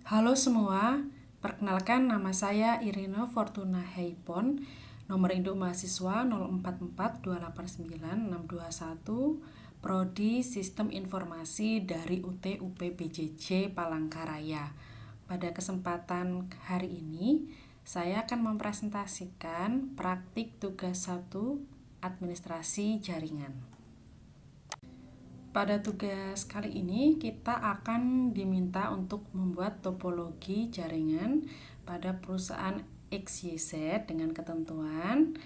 Halo semua, perkenalkan nama saya Irina Fortuna Haipon, nomor induk mahasiswa 0442896221, Prodi Sistem Informasi dari UT UPBJJ Palangkaraya. Pada kesempatan hari ini, saya akan mempresentasikan praktik tugas 1 administrasi jaringan. Pada tugas kali ini kita akan diminta untuk membuat topologi jaringan pada perusahaan XYZ dengan ketentuan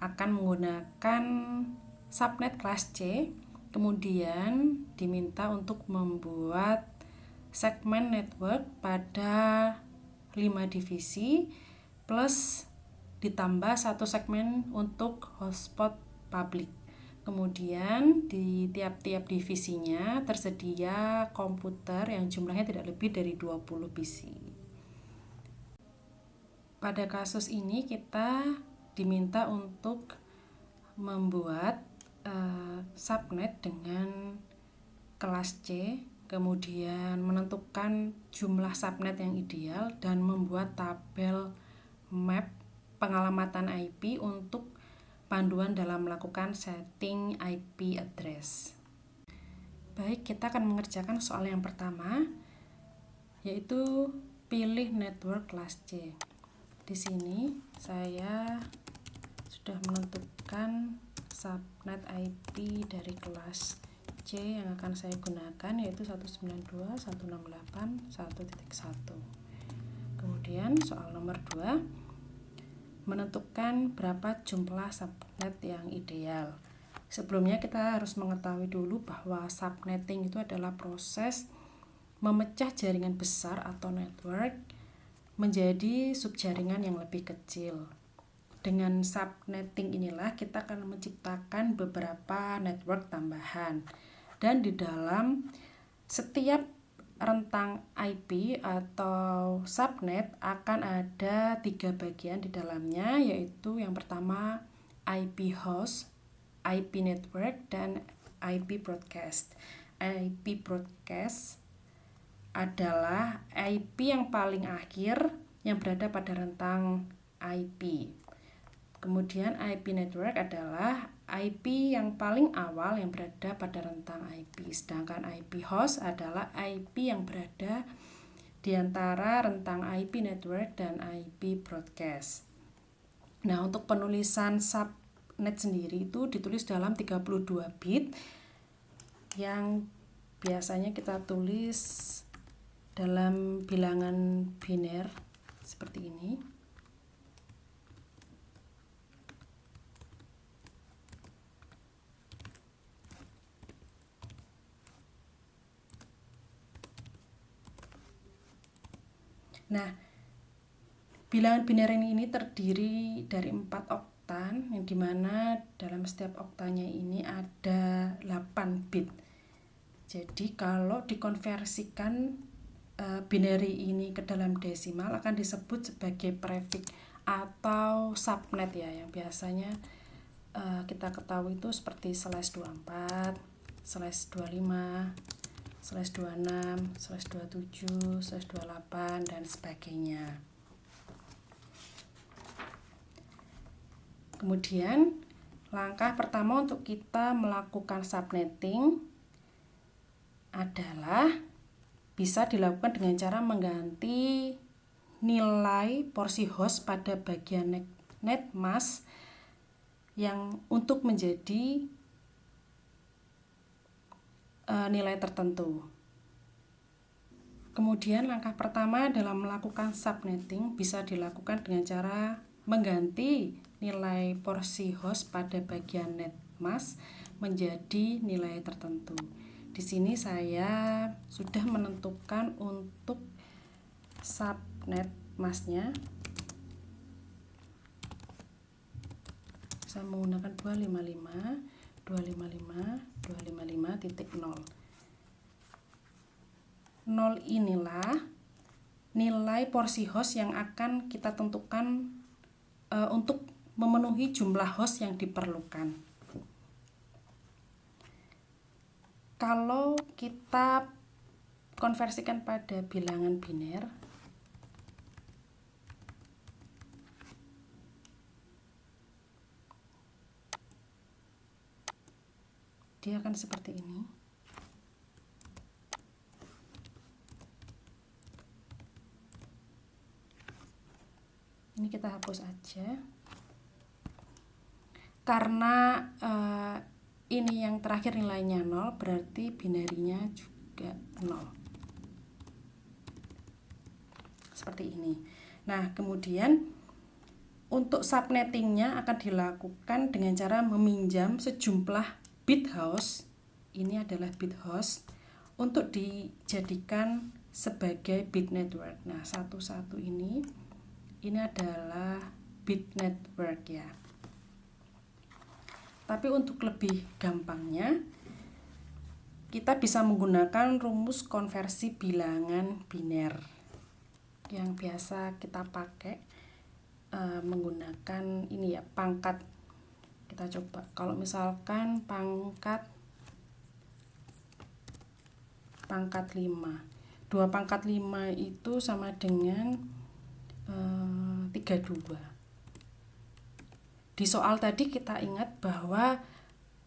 akan menggunakan subnet kelas C. Kemudian diminta untuk membuat segmen network pada 5 divisi plus ditambah satu segmen untuk hotspot publik. Kemudian di tiap-tiap divisinya tersedia komputer yang jumlahnya tidak lebih dari 20 PC. Pada kasus ini kita diminta untuk membuat subnet dengan kelas C, kemudian menentukan jumlah subnet yang ideal dan membuat tabel map pengalamatan IP untuk panduan dalam melakukan setting IP address. Baik, kita akan mengerjakan soal yang pertama, yaitu pilih network kelas C. Di sini saya sudah menentukan subnet IP dari kelas C yang akan saya gunakan, yaitu 192.168.1.1. Kemudian soal nomor 2, menentukan berapa jumlah subnet yang ideal. Sebelumnya kita harus mengetahui dulu bahwa subnetting itu adalah proses memecah jaringan besar atau network menjadi subjaringan yang lebih kecil. Dengan subnetting inilah kita akan menciptakan beberapa network tambahan. Dan di dalam setiap rentang IP atau subnet akan ada 3 bagian di dalamnya, yaitu yang pertama IP host, IP network, dan IP broadcast. IP broadcast adalah IP yang paling akhir yang berada pada rentang IP. Kemudian IP network adalah IP yang paling awal yang berada pada rentang IP. Sedangkan IP host adalah IP yang berada di antara rentang IP network dan IP broadcast. Nah, untuk penulisan subnet sendiri itu ditulis dalam 32 bit yang biasanya kita tulis dalam bilangan biner seperti ini. Nah, bilangan biner ini terdiri dari 4 oktan, yang dimana dalam setiap oktanya ini ada 8 bit. Jadi kalau dikonversikan binary ini ke dalam desimal akan disebut sebagai prefix atau subnet ya, yang biasanya kita ketahui itu seperti /24, /25, /26, /27, /28 dan sebagainya. Kemudian langkah pertama untuk kita melakukan subnetting adalah bisa dilakukan dengan cara mengganti nilai porsi host pada bagian net mask yang untuk menjadi nilai tertentu. Kemudian langkah pertama dalam melakukan subnetting bisa dilakukan dengan cara mengganti nilai porsi host pada bagian net mask menjadi nilai tertentu. Di sini saya sudah menentukan untuk subnet masknya. Saya menggunakan 255.255.255.0. 0 inilah nilai porsi host yang akan kita tentukan untuk memenuhi jumlah host yang diperlukan. Kalau kita konversikan pada bilangan biner, dia akan seperti ini. Ini kita hapus aja. Karena ini yang terakhir nilainya 0, berarti binarinya juga 0. Seperti ini. Nah, kemudian untuk subnettingnya akan dilakukan dengan cara meminjam sejumlah bit host. Ini adalah bit host untuk dijadikan sebagai bit network. Nah, satu-satu ini adalah bit network ya. Tapi untuk lebih gampangnya, kita bisa menggunakan rumus konversi bilangan biner yang biasa kita pakai menggunakan ini ya, pangkat. Kita coba, kalau misalkan pangkat 5, 2 pangkat 5 itu sama dengan 32. Di soal tadi kita ingat bahwa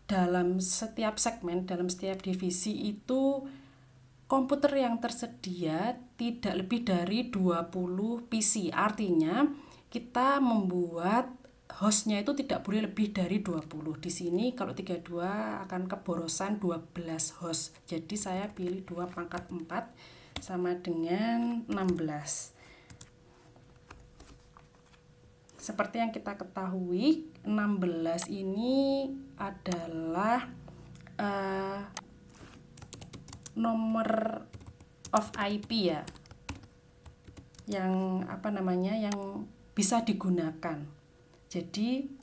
dalam setiap segmen, dalam setiap divisi itu komputer yang tersedia tidak lebih dari 20 PC. Artinya kita membuat hostnya itu tidak boleh lebih dari 20. Di sini kalau 32 akan keborosan 12 host. Jadi saya pilih 2 pangkat 4 sama dengan 16. Seperti yang kita ketahui, 16 ini adalah nomor of IP ya, yang yang bisa digunakan. Jadi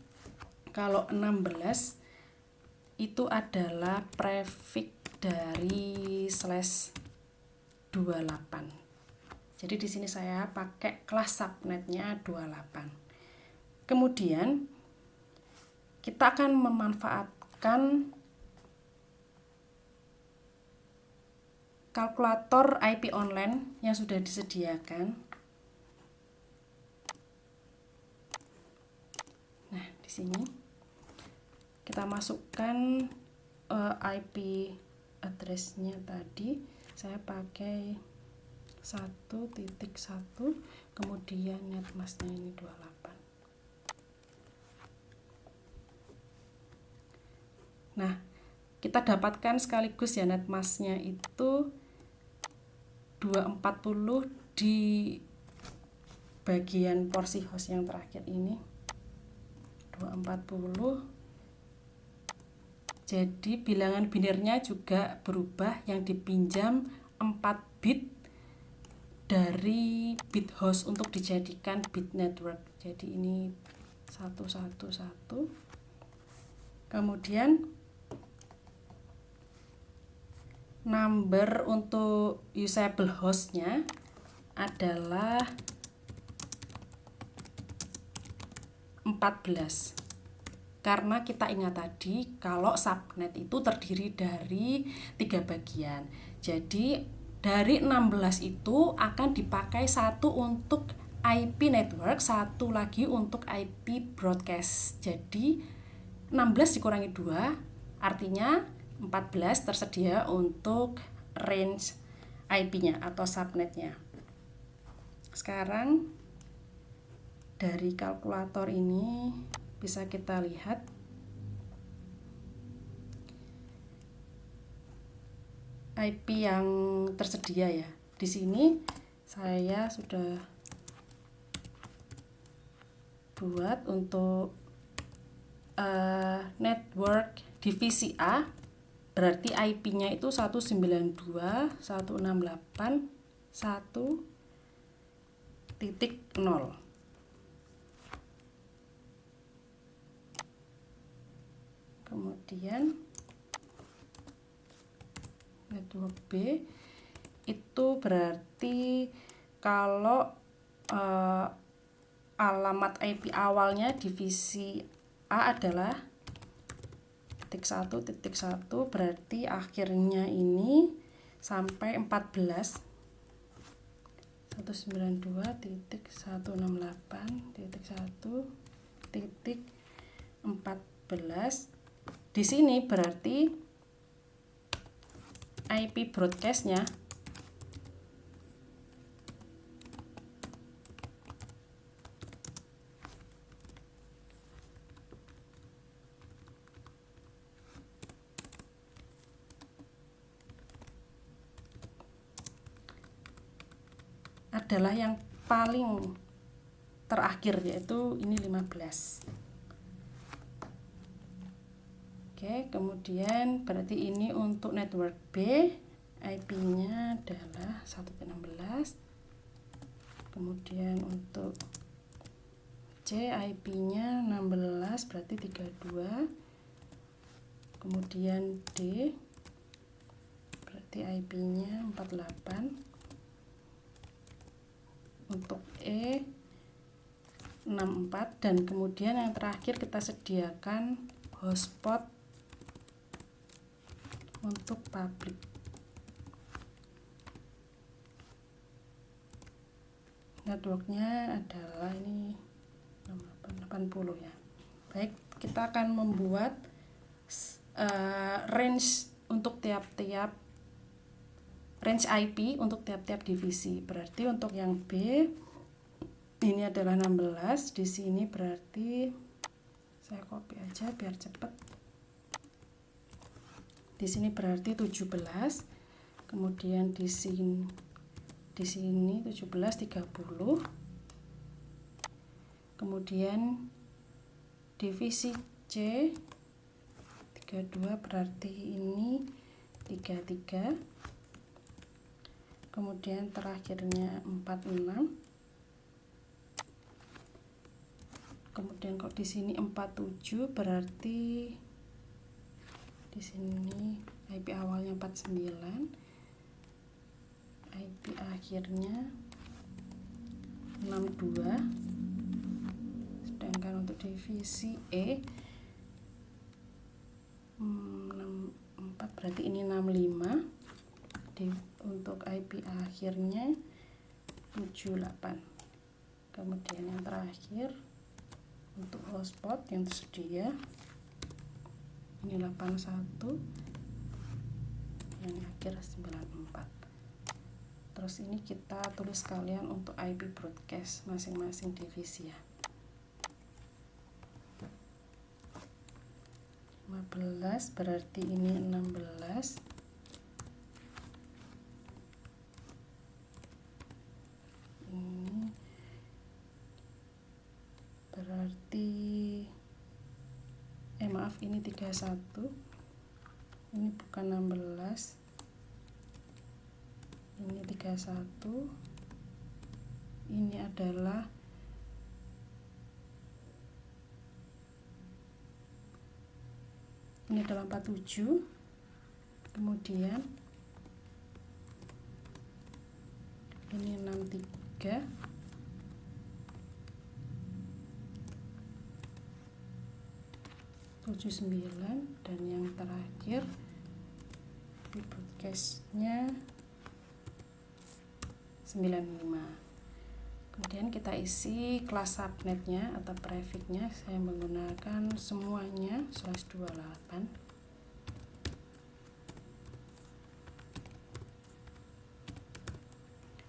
kalau 16 itu adalah prefix dari /28. Jadi di sini saya pakai kelas subnetnya 28. Kemudian kita akan memanfaatkan kalkulator IP online yang sudah disediakan. Nah, di sini kita masukkan IP address-nya tadi. Saya pakai 1.1, kemudian netmask-nya ini 28. Nah, kita dapatkan sekaligus ya netmask-nya itu 240 di bagian porsi host yang terakhir ini. 240. Jadi bilangan binernya juga berubah, yang dipinjam 4 bit dari bit host untuk dijadikan bit network. Jadi ini 111. Kemudian number untuk usable hostnya adalah 14. Karena kita ingat tadi kalau subnet itu terdiri dari 3 bagian. Jadi dari 16 itu akan dipakai 1 untuk IP network, 1 lagi untuk IP broadcast. Jadi 16 dikurangi 2 artinya 14 tersedia untuk range IP-nya atau subnetnya. Sekarang dari kalkulator ini bisa kita lihat IP yang tersedia ya. Di sini saya sudah buat untuk network divisi A, berarti IP-nya itu 192.168.1.0. Kemudian network B itu berarti kalau alamat IP awalnya divisi A adalah .1.1, berarti akhirnya ini sampai 14. 192.168.1.14. Di sini berarti IP broadcast-nya adalah yang paling terakhir, yaitu ini 15. Oke, kemudian berarti ini untuk network B, IP-nya adalah 1.16. Kemudian untuk C, IP-nya 16, berarti 32. Kemudian D, berarti IP-nya 48. Untuk E 64, dan kemudian yang terakhir kita sediakan hotspot untuk publik. Networknya adalah ini 80 ya. Baik, kita akan membuat range untuk tiap-tiap range IP untuk tiap-tiap divisi. Berarti untuk yang B ini adalah 16, di sini berarti saya copy aja biar cepat. Di sini berarti 17. Kemudian di sini 17 30. Kemudian divisi C 32, berarti ini 33. Kemudian terakhirnya 46. Kemudian kok di sini 47, berarti di sini IP awalnya 49, IP akhirnya 62. Sedangkan untuk divisi E 64, berarti ini 65. Untuk IP akhirnya 78. Kemudian yang terakhir untuk hotspot yang tersedia ini 81, yang akhir 94. Terus ini kita tulis sekalian untuk IP broadcast masing-masing divisi ya. 15, berarti ini 16. Ini berarti maaf, ini 31. Ini bukan 16. Ini 31. Ini adalah ini adalah 47. Kemudian ini 63. Tujuh 9, dan yang terakhir di broadcastnya 95. Kemudian kita isi kelas subnetnya atau prefixnya. Saya menggunakan semuanya /28.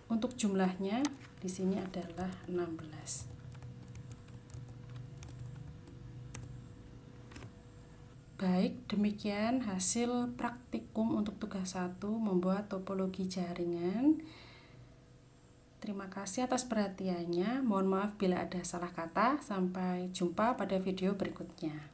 Untuk jumlahnya di sini adalah 16. Baik, demikian hasil praktikum untuk tugas 1 membuat topologi jaringan. Terima kasih atas perhatiannya. Mohon maaf bila ada salah kata. Sampai jumpa pada video berikutnya.